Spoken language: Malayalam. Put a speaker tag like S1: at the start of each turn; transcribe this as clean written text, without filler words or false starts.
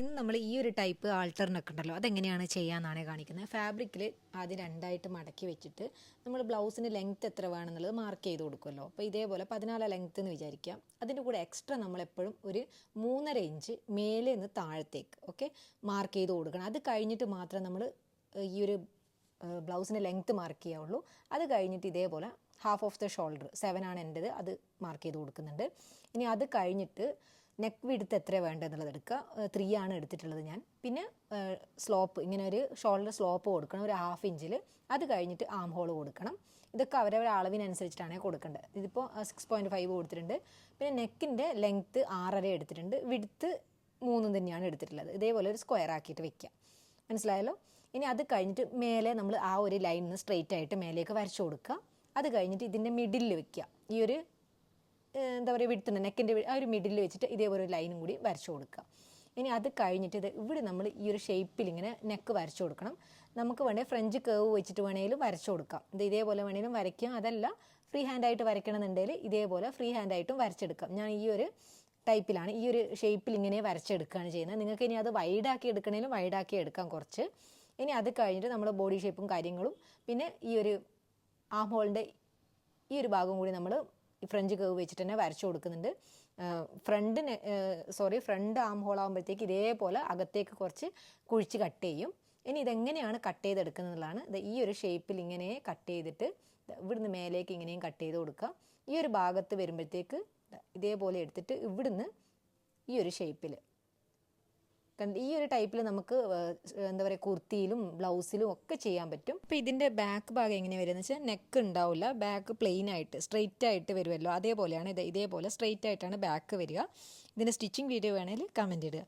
S1: ഇന്ന് നമ്മൾ ഈ ഒരു ടൈപ്പ് ആൾട്ടർനൊക്കെ ഉണ്ടല്ലോ അതെങ്ങനെയാണ് ചെയ്യാമെന്നാണ് കാണിക്കുന്നത്. ഫാബ്രിക്കിൽ ആദ്യം രണ്ടായിട്ട് മടക്കി വെച്ചിട്ട് നമ്മൾ ബ്ലൗസിന് ലെങ്ത്ത് എത്ര വേണമെന്നുള്ളത് മാർക്ക് ചെയ്ത് കൊടുക്കുമല്ലോ. അപ്പോൾ ഇതേപോലെ 14 ലെങ്ത്ത് എന്ന് വിചാരിക്കാം. അതിൻ്റെ കൂടെ എക്സ്ട്രാ നമ്മളെപ്പോഴും ഒരു 3.5 ഇഞ്ച് മേലെ നിന്ന് താഴത്തേക്ക് മാർക്ക് ചെയ്ത് കൊടുക്കണം. അത് കഴിഞ്ഞിട്ട് മാത്രം നമ്മൾ ഈ ഒരു ബ്ലൗസിൻ്റെ ലെങ്ത്ത് മാർക്ക് ചെയ്യാവുള്ളൂ. അത് കഴിഞ്ഞിട്ട് ഇതേപോലെ ഹാഫ് ഓഫ് ദ ഷോൾഡർ 7 ആണ് എൻ്റെത്, അത് മാർക്ക് ചെയ്ത് കൊടുക്കുന്നുണ്ട്. ഇനി അത് കഴിഞ്ഞിട്ട് നെക്ക് വിഡ്ത്ത് എത്ര വേണ്ടതെന്നുള്ളത് എടുക്കുക. 3 ആണ് എടുത്തിട്ടുള്ളത് ഞാൻ. പിന്നെ സ്ലോപ്പ്, ഇങ്ങനെ ഒരു ഷോൾഡർ സ്ലോപ്പ് കൊടുക്കണം ഒരു 1/2 ഇഞ്ചിൽ. അത് കഴിഞ്ഞിട്ട് ആം ഹോൾ കൊടുക്കണം. ഇതൊക്കെ അവരവരുടെ അളവിനനുസരിച്ചിട്ടാണ് കൊടുക്കേണ്ടത്. ഇതിപ്പോൾ 6.5 കൊടുത്തിട്ടുണ്ട്. പിന്നെ നെക്കിൻ്റെ ലെങ്ത്ത് 6.5 എടുത്തിട്ടുണ്ട്. വിഡ്ത്ത് 3 തന്നെയാണ് എടുത്തിട്ടുള്ളത്. ഇതേപോലെ ഒരു സ്ക്വയർ ആക്കിയിട്ട് വെക്കുക. മനസ്സിലായല്ലോ? ഇനി അത് കഴിഞ്ഞിട്ട് മേലെ നമ്മൾ ആ ഒരു ലൈനിൽ നിന്ന് സ്ട്രെയിറ്റ് ആയിട്ട് മേലേക്ക് വരച്ചു കൊടുക്കുക. അത് കഴിഞ്ഞിട്ട് ഇതിൻ്റെ മിഡിലിൽ വെക്കുക. ഈ ഒരു എന്താ പറയുക, വിടുത്തുണ്ട് നെക്കിൻ്റെ ആ ഒരു മിഡിലിൽ വെച്ചിട്ട് ഇതേപോലെ ഒരു ലൈനും കൂടി വരച്ചു കൊടുക്കുക. ഇനി അത് കഴിഞ്ഞിട്ട് ഇത് ഇവിടെ നമ്മൾ ഈ ഒരു ഷേപ്പിൽ ഇങ്ങനെ നെക്ക് വരച്ചു കൊടുക്കണം. നമുക്ക് വേണമെങ്കിൽ ഫ്രഞ്ച് കേവ് വെച്ചിട്ട് വേണമെങ്കിലും വരച്ചു കൊടുക്കാം. ഇത് ഇതേപോലെ വേണമെങ്കിലും വരയ്ക്കാം. അതല്ല ഫ്രീ ഹാൻഡായിട്ട് വരയ്ക്കണമെന്നുണ്ടെങ്കിൽ ഇതേപോലെ ഫ്രീ ഹാൻഡായിട്ടും വരച്ചെടുക്കാം. ഞാൻ ഈ ഒരു ടൈപ്പിലാണ്, ഈ ഒരു ഷേപ്പിൽ ഇങ്ങനെ വരച്ചെടുക്കുകയാണ് ചെയ്യുന്നത്. നിങ്ങൾക്ക് ഇനി അത് വൈഡാക്കി എടുക്കണമെങ്കിലും വൈഡാക്കി എടുക്കാം കുറച്ച്. ഇനി അത് കഴിഞ്ഞിട്ട് നമ്മൾ ബോഡി ഷേപ്പും കാര്യങ്ങളും പിന്നെ ഈ ഒരു ആം ഹോളിൻ്റെ ഈ ഒരു ഭാഗം കൂടി നമ്മൾ ഫ്രഞ്ച് കേവ് വെച്ചിട്ട് തന്നെ വരച്ചു കൊടുക്കുന്നുണ്ട്. ഫ്രണ്ട് ആം ഹോൾ ആകുമ്പോഴത്തേക്ക് ഇതേപോലെ അകത്തേക്ക് കുറച്ച് കുഴിച്ച് കട്ട് ചെയ്യും. ഇനി ഇതെങ്ങനെയാണ് കട്ട് ചെയ്തെടുക്കുന്നതാണ്. ഈ ഒരു ഷേപ്പിൽ ഇങ്ങനെ കട്ട് ചെയ്തിട്ട് ഇവിടുന്ന് മേലേക്ക് ഇങ്ങനെയും കട്ട് ചെയ്ത് കൊടുക്കുക. ഈ ഒരു ഭാഗത്ത് വരുമ്പോഴത്തേക്ക് ഇതേപോലെ എടുത്തിട്ട് ഇവിടുന്ന് ഈ ഒരു ഷേപ്പിൽ ഈ ഒരു ടൈപ്പിൽ നമുക്ക് എന്താ പറയുക കുർത്തിയിലും ബ്ലൗസിലും ഒക്കെ ചെയ്യാൻ പറ്റും. അപ്പോൾ ഇതിൻ്റെ ബാക്ക് ഭാഗം എങ്ങനെയാണ് വരുന്നത് വെച്ചാൽ നെക്ക് ഉണ്ടാവില്ല, ബാക്ക് പ്ലെയിൻ ആയിട്ട് സ്ട്രെയിറ്റ് ആയിട്ട് വരുമല്ലോ, അതേപോലെയാണ് ഇത്. ഇതേപോലെ സ്ട്രെയിറ്റ് ആയിട്ടാണ് ബാക്ക് വരിക. ഇതിൻ്റെ സ്റ്റിച്ചിങ് വീഡിയോ വേണമെങ്കിൽ കമൻറ്റ് ഇടുക.